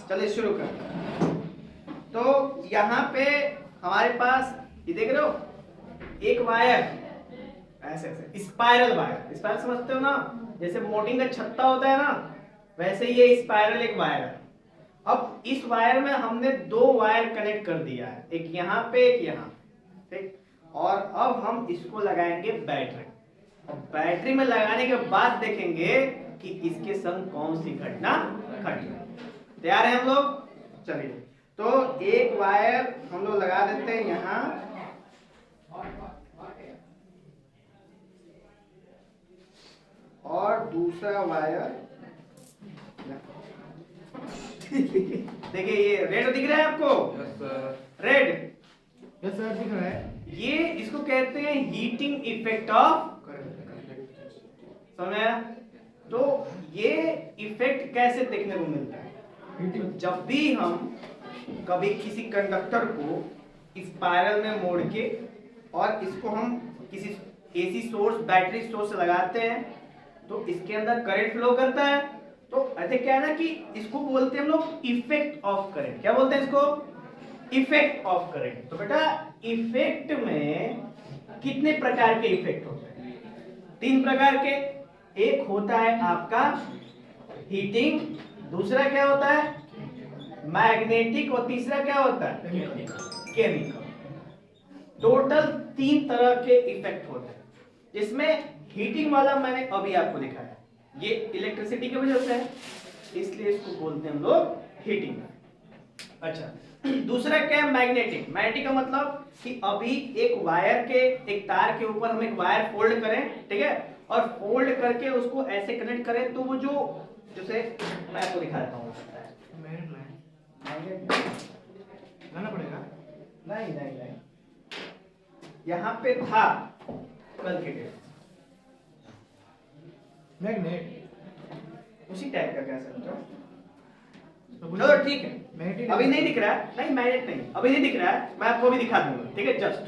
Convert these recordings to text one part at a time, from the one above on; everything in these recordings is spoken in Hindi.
चलिए शुरू करते हैं। तो यहाँ पे हमारे पास ये देख रहे हो एक वायर, ऐसे ऐसे स्पाइरल वायर, स्पाइरल समझते हो ना, जैसे मोटिंग का छत्ता होता है ना, वैसे ये स्पाइरल एक वायर है। अब इस वायर में हमने दो वायर कनेक्ट कर दिया है, एक यहाँ पे एक यहाँ, ठीक। और अब हम इसको लगाएंगे बैटरी, और बैटरी में लगाने के बाद देखेंगे कि इसके संग कौन सी घटना घट रही। तैयार है हम लोग? चलिए, तो एक वायर हम लोग लगा देते हैं यहाँ, और दूसरा वायर देखिए ये रेड दिख रहा है आपको? रेड, यस सर दिख रहा है। ये इसको कहते हैं हीटिंग इफेक्ट ऑफ, समझ आया? तो ये इफेक्ट कैसे देखने को मिलता है? तो जब भी हम कभी किसी कंडक्टर को स्पाइरल में मोड़ के और इसको हम किसी एसी सोर्स, बैटरी सोर्स से लगाते हैं, तो इसके अंदर करंट फ्लो करता है। तो ऐसे क्या है ना कि इसको बोलते हैं हम लोग इफेक्ट ऑफ करंट। क्या बोलते हैं इसको? Effect of current. तो बेटा इफेक्ट में कितने प्रकार के इफेक्ट होते हैं? तीन प्रकार के। एक होता है आपका हीटिंग, दूसरा क्या होता है मैग्नेटिक, और तीसरा क्या होता है केमिकल। टोटल तीन तरह के इफेक्ट होते हैं, जिसमें हीटिंग वाला मैंने अभी आपको दिखाया, ये इलेक्ट्रिसिटी की वजह से है, इसलिए इसको बोलते हैं हम लोग हीटिंग। अच्छा, दूसरा क्या है मैग्नेटिक। मैग्नेटिक का मतलब कि अभी एक वायर के, एक तार के ऊपर हम एक वायर फोल्ड करें, ठीक है, और फोल्ड करके उसको ऐसे कनेक्ट करें, तो वो जो जैसे मैं आपको दिखाता हूँ, लाना पड़ेगा। नहीं नहीं नहीं, यहाँ पे था कल के डेट मैग्नेट उसी टाइप का, कह सकते हो। तो चलो ठीक है, अभी नहीं दिख रहा है, नहीं मैग्नेट नहीं, अभी नहीं दिख रहा है, मैं आपको भी दिखा दूंगा, ठीक है जस्ट।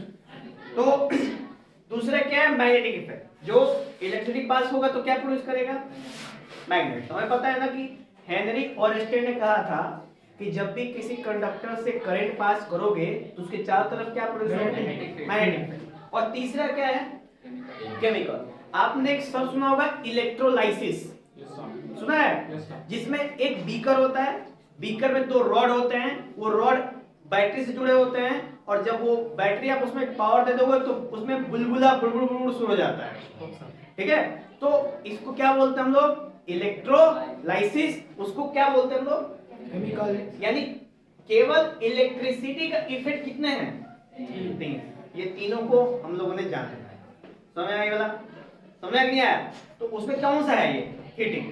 तो दूसरा क्या है मैग्नेटिक इफेक्ट, जो इलेक्ट्रिसिटी पास होगा तो क्या प्रोड्यूस करेगा? मैग्नेट। तो हमें पता है ना कि हेनरी ऑरेस्टेड ने कहा था कि जब भी किसी कंडक्टर से करंट पास करोगे तो उसके चारों तरफ क्या प्रोड्यूस होगा? Magnetic effect. और तीसरा क्या है? केमिकल। आपने एक शब्द सुना होगा इलेक्ट्रोलाइसिस, सुना है? जिसमें एक बीकर होता है, बीकर में दो रॉड होते हैं, वो रॉड बैटरी से जुड़े होते हैं, और जब वो बैटरी आप उसमें पावर दे दोगे तो उसमें बुलबुला बुलबुल बुलबुल शुरू हो जाता है, ठीक है। तो इसको क्या बोलते हैं हम लोग? इलेक्ट्रोलाइसिस। उसको क्या बोलते हैं हम लोग? केमिकल। यानी केवल इलेक्ट्रिसिटी का इफेक्ट कितने हैं? तीन। ये तीनों को हम लोगों ने जाना है। समझ आया वाला? समझ आ नहीं आया? तो उसमें कौन सा है ये? हीटिंग।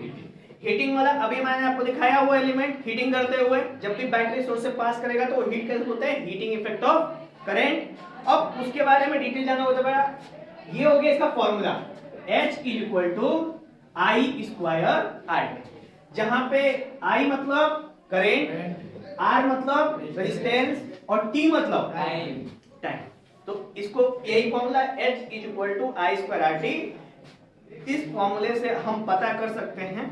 हीटिंग वाला अभी मैंने आपको दिखाया हुआ एलिमेंट, हीटिंग करते हुए जब भी बैटरी सोर्स से पास करेगा तो हीट कैसे होता है? Heating effect of current. अब उसके बारे में डिटेल जानना हो तो बड़ा ये हो गया इसका फॉर्मूला, H = I²R, जहां पे I मतलब करंट, R मतलब रेजिस्टेंस, और T मतलब टाइम। तो इसको यही फॉर्मूला H = I²RT। इस फॉर्मूले से हम पता कर सकते हैं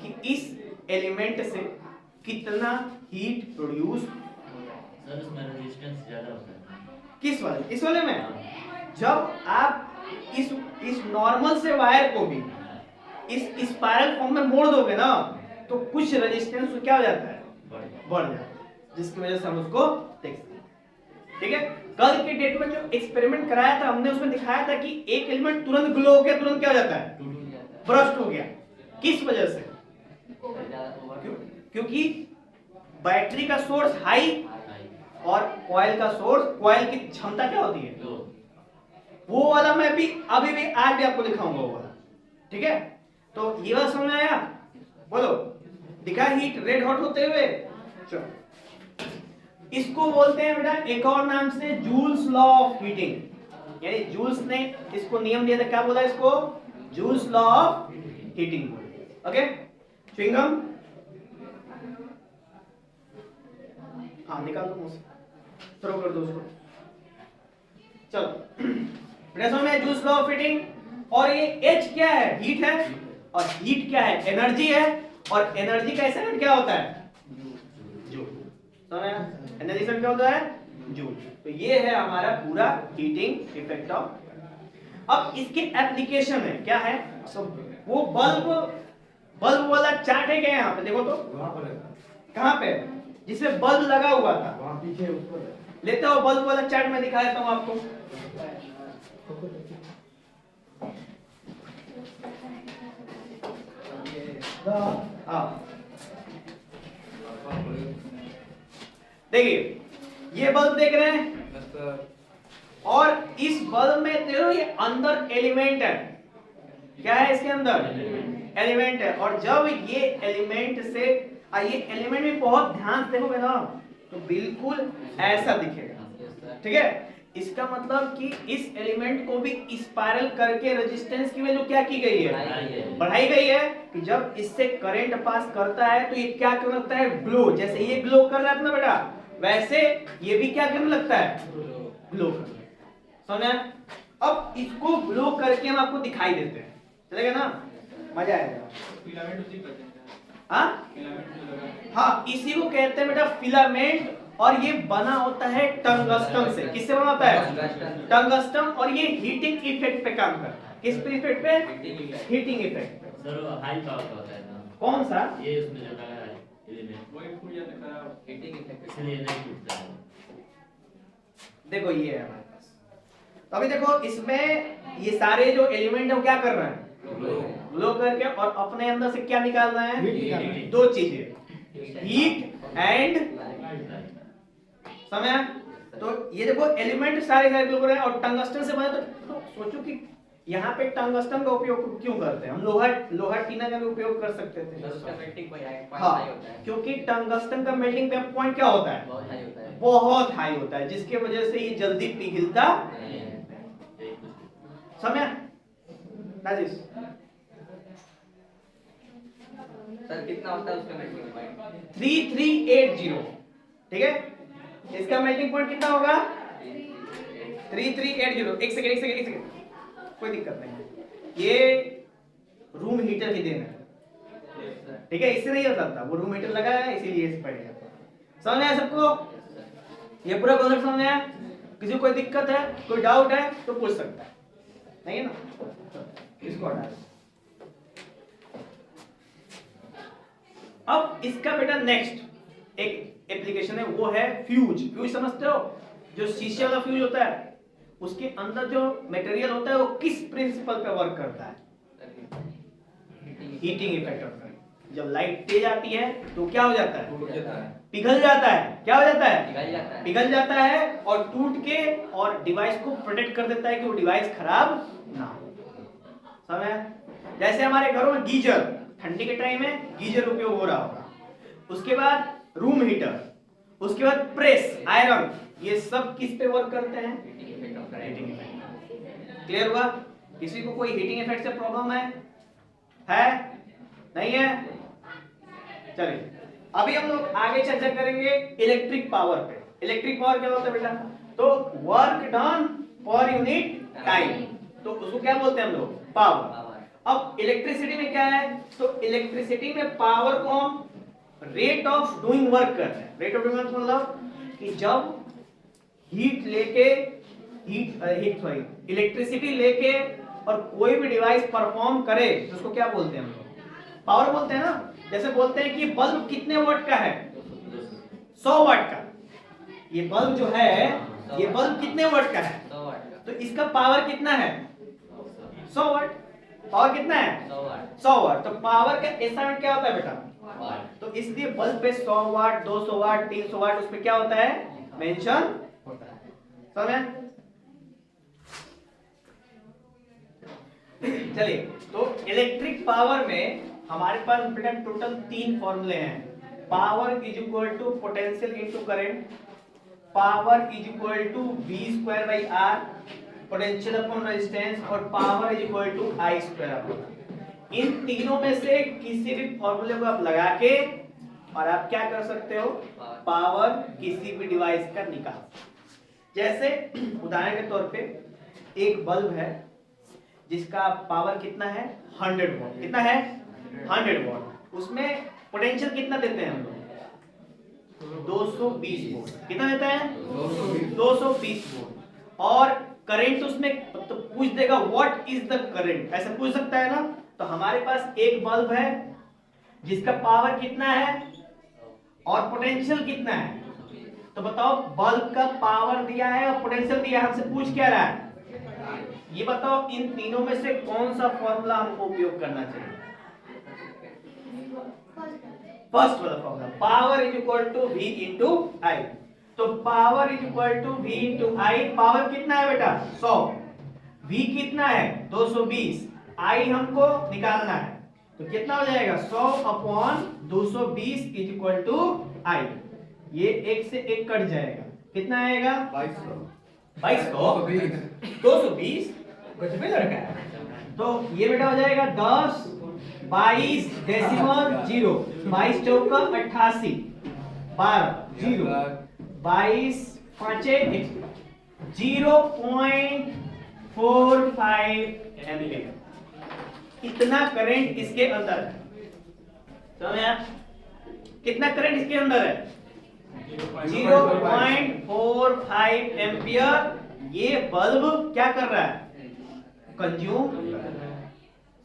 कि इस एलिमेंट से कितना हीट प्रोड्यूस। सर इसमें रेजिस्टेंस ज्यादा होता है। किस वाले? इस वाले में जब आप इस नॉर्मल से वायर को भी इस स्पाइरल फॉर्म में मोड़ दोगे ना, तो कुछ रेजिस्टेंस क्या हो जाता है? बढ़ जाता है, जिसकी वजह से हम उसको देख सकते हैं, ठीक है। कल के डेट में जो एक्सपेरिमेंट कराया था हमने, उसमें दिखाया था कि एक एलिमेंट तुरंत ग्लो हो गया, तुरंत क्या हो जाता है? बर्स्ट हो गया। किस वजह से? क्योंकि बैटरी का सोर्स हाई और कॉइल का सोर्स, कॉइल की क्षमता क्या होती है? वो वाला मैं भी अभी भी आज भी आपको दिखाऊंगा वो वाला, ठीक है। तो ये बात समझ में आया? बोलो, दिखा हीट रेड हॉट होते हुए? चलो, इसको बोलते हैं बेटा एक और नाम से जूल्स लॉ ऑफ हीटिंग। यानी जूल्स ने इसको नियम दिया था, क्या बोला इसको? Joules law of heating. Okay, chewing gum हाँ निकाल दो, थ्रो कर दो उसको। चलो बेटा समझ में? Joules law of heating. और ये H क्या है? हीट है, और हीट क्या है? एनर्जी है, और एनर्जी का ऐसा क्या होता है? एनर्जी क्या होता है? जूल। तो ये है हमारा पूरा हीटिंग इफेक्ट ऑफ। अब इसके एप्लीकेशन है क्या है? तो वो बल्ब वाला चार्ट है क्या यहाँ पे? देखो तो कहाँ पे जिसमें बल्ब लगा हुआ था, वहाँ पीछे ऊपर लेते हो बल्ब वाला चार्ट मैं दिखा देता हूँ आपको। देखिए ये बल्ब देख रहे हैं, और इस बल्ब में देखो ये अंदर एलिमेंट है। क्या है इसके अंदर? एलिमेंट है। और जब ये एलिमेंट से ये एलिमेंट भी बहुत ध्यान से देखोगे ना तो बिल्कुल ऐसा दिखेगा। ठीक है, इसका मतलब कि इस एलिमेंट को भी स्पाइरल करके रेजिस्टेंस की वैल्यू क्या की गई है? बढ़ाई गई है कि जब इससे करंट पास करता है तो ये क्या करने लगता है? ग्लो। जैसे ये ग्लो कर रहा था ना बेटा, वैसे ये भी क्या करने लगता है? ग्लो करने। समझे? अब इसको ग्लो करके हम आपको दिखाई देते हैं, चलेगा ना? मजा आएगा। फिलामेंट उसी कहते हैं। हाँ, इसी को कहते हैं बेटा फिलामेंट। और ये बना होता है टंगस्टन से। किससे बना होता है? टंगस्टन। और ये हीटिंग इफेक्ट पे काम करता है। किस पे इफेक्ट पे? हीटिंग इफेक्ट पे। सर हाई पावर का होता है ना? कौन सा? ये उसमें जो लगा है एलिमेंट वही फूट जाता है, हीटिंग इफेक्ट इसलिए नहीं टूटता है। देखो ये है हमारे पास। तो अभी देखो इसमें ये सारे जो एलिमेंट है वो क्या कर रहे हैं? ग्लो करके, और अपने अंदर से क्या निकालना है? दो चीजें, हीट एंड समय। तो ये देखो एलिमेंट सारे ग्लो कर रहे हैं और टंगस्टन से बने। तो सोचो कि यहाँ पे टंगस्टन का उपयोग क्यों करते हैं हम? लोहा टीना का भी उपयोग कर सकते थे। हाँ, क्योंकि टंगस्टन का मेल्टिंग पॉइंट क्या होता है? बहुत हाई होता है, जिसके वजह से ये जल्दी पिघलता समय। राजेश सर कितना होता है उसका मेल्टिंग पॉइंट? 3380। ठीक है, इसका मेल्टिंग पॉइंट कितना होगा? 3380। एक सेकंड, कोई दिक्कत नहीं। ये रूम हीटर की देन है। ठीक है, इससे नहीं हो सकता, वो रूम हीटर लगा है इसीलिए इस पर समझ आया सबको? ये पूरा कॉन्सेप्ट समझ आया? किसी को कोई दिक्कत है, कोई डाउट है तो पूछ सकता है, नहीं है ना? इसको हटा। अब इसका बेटा नेक्स्ट एक एप्लीकेशन है, वो है फ्यूज समझते हो? जो शीशे वाला फ्यूज होता है, उसके अंदर जो मटेरियल होता है वो किस प्रिंसिपल पे वर्क करता है? हीटिंग इफेक्ट होता है। जब लाइट तेज आती है तो क्या हो जाता है? पिघल जाता है। क्या हो जाता है? पिघल जाता है और टूट के और डिवाइस को प्रोटेक्ट कर देता है कि वो डिवाइस खराब ना हो। समझ? जैसे हमारे घरों में गीजर, ठंडी के टाइम में गीजर उपयोग हो रहा होगा, उसके बाद रूम हीटर, उसके बाद प्रेस आयरन, ये सब किस पे वर्क करते हैं? Heating effect. क्लियर हुआ? किसी को कोई हीटिंग इफेक्ट से प्रॉब्लम है? नहीं है? चलिए अभी हम लोग आगे चर्चा करेंगे इलेक्ट्रिक पावर पे। इलेक्ट्रिक पावर क्या होता है बेटा? तो work done per unit time, तो उसको क्या बोलते हैं हम लोग? पावर। अब इलेक्ट्रिसिटी में क्या है? तो इलेक्ट्रिसिटी में पावर को हम रेट ऑफ डूइंग वर्क करते हैं। रेट ऑफ डूइंग वर्क मतलब कि जब हीट लेके इलेक्ट्रिसिटी लेके और कोई भी डिवाइस परफॉर्म करे तो उसको क्या बोलते हैं हम लोग? पावर बोलते हैं ना। जैसे बोलते हैं कि बल्ब कितने वाट का है? 100 वाट का। ये बल्ब जो है, ये बल्ब कितने वाट का है? 100 वाट का। तो इसका पावर कितना है? 100 वाट। पावर कितना है? 100 वाट। तो पावर का एसआई यूनिट क्या होता है बेटा? तो इसलिए बल्ब पे 100 वाट, 200 वाट, 300 वाट उस पे क्या होता है? मेंशन होता है। समझ? चलिए, तो इलेक्ट्रिक पावर में हमारे पास बेटा टोटल 3 फॉर्मूले हैं। Power is equal to potential into current, power is equal to v square by r, potential upon resistance, और power is equal to I square upon. इन तीनों में से किसी भी फॉर्मूले को आप लगा के और आप क्या कर सकते हो? पावर किसी भी डिवाइस का निकाल। जैसे उदाहरण के तौर पे एक बल्ब है जिसका पावर कितना है? 100 वॉट। कितना है? 100 वॉट। उसमें पोटेंशियल कितना देते हैं हम लोग? 220 वोल्ट। कितना देता है? 220 वोल्ट। और करंट उसमें तो पूछ देगा व्हाट इज द करंट, ऐसा पूछ सकता है ना। तो हमारे पास एक बल्ब है जिसका पावर कितना है और पोटेंशियल कितना है। तो बताओ बल्ब का पावर दिया है और पोटेंशियल दिया है, हमसे पूछ क्या रहा है? ये बताओ इन तीनों में से कौन सा फॉर्मूला हमको उपयोग करना चाहिए? फर्स्ट वाला formula, power is equal to V into I. तो power is equal to V into I. Power कितना है बेटा? 100। V कितना है? 220। I हमको निकालना है, तो कितना हो जाएगा? 100 अपॉन 220 इज इक्वल टू आई। ये एक से एक कट जाएगा, कितना आएगा? 2200 220। कुछ भी लड़का है। तो ये बेटा हो जाएगा 10 22 डेसिमल 0, 22 चौका 88, 12 0, 22 पांचे 0.45 एम्पीयर। इतना करंट इसके अंदर है। समझ? कितना करंट इसके अंदर है? 0.45 एम्पीयर। ये बल्ब क्या कर रहा है? कंज्यूम।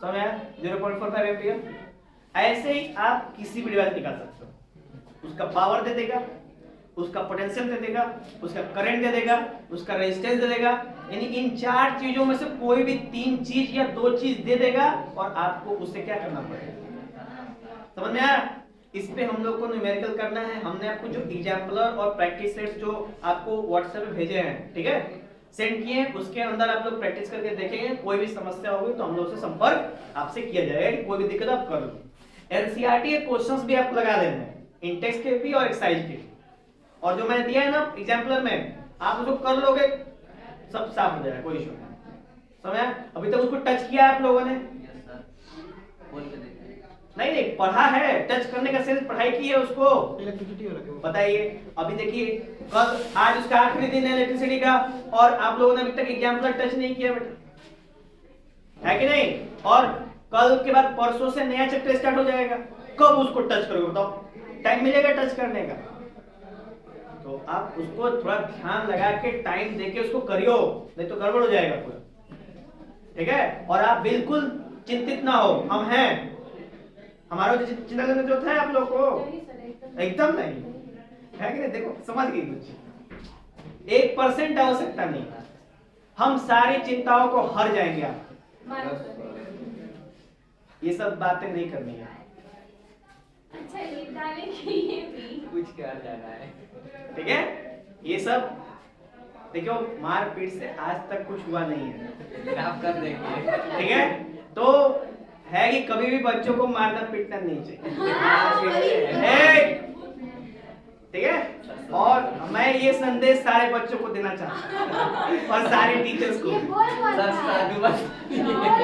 समझ? 0.45 एम्पीयर। ऐसे ही आप किसी भी डिवाइस निकाल सकते हो, उसका पावर दे देगा, उसका पोटेंशियल दे देगा, उसका करंट दे देगा, उसका रेजिस्टेंस दे देगा। यानी इन चार चीजों में से कोई भी तीन चीज या दो चीज दे देगा और आपको उससे क्या करना पड़ेगा। समझ में आया? इस पे हम लोग को न्यूमेरिकल करना है। हमने आपको जो एग्जाम्पलर और प्रैक्टिस सेट्स जो आपको व्हाट्सएप पे भेजे हैं, ठीक है, सेंड किए, उसके अंदर आप लोग प्रैक्टिस करके देखेंगे। कोई भी समस्या होगी तो हम लोग से संपर्क आपसे किया जाएगा। कोई भी दिक्कत आप कर लो। एनसीईआरटी के क्वेश्चंस भी आपको लगा देने हैं, इंटेक्स के भी और एक्सरसाइज के। और जो मैंने दिया है ना एग्जाम्पलर में, आप उसको कर लोगे, सब साफ हो जाएगा, कोई इशू नहीं। समझ? अभी तक उसको टच किया है आप लोगों ने? नहीं, पढ़ा है। टच करने का सेंस पढ़ाई की है उसको। इलेक्ट्रिसिटी वाला क्यों? बताइए। अभी देखिए, कल आज उसका आखिरी दिन है इलेक्ट्रिसिटी का, और आप लोगों ने अभी तक एग्जाम्पलर टच नहीं किया बेटा, है कि नहीं? और कल के बाद परसों से नया चैप्टर स्टार्ट हो जाएगा। कब उसको टच करोगे बताओ? टाइम मिलेगा टच करने का? तो आप उसको थोड़ा ध्यान लगा के टाइम देके उसको करियो, नहीं तो गड़बड़ हो जाएगा पूरा। ठीक है? और आप बिल्कुल चिंतित ना हो, हम हैं। हमारा चिंता करने जो था आप लोग को एकदम नहीं है कि नहीं? देखो समझ गई कुछ 1% आवश्यकता नहीं, हम सारी चिंताओं को हर जाएंगे। आप ये सब बातें नहीं करनी है। अच्छा, ये डालेंगे ये भी कुछ कर जाना है। ठीक है? ये सब देखो, मारपीट से आज तक कुछ हुआ नहीं है। आप कर देंगे। ठीक है? तो है कि कभी भी बच्चों को मारना पीटना नहीं चाहिए। ठीक है? और मैं ये संदेश सारे बच्चों को देना चाहता हूँ और सारे टीचर्स को। ये बोल सर साधु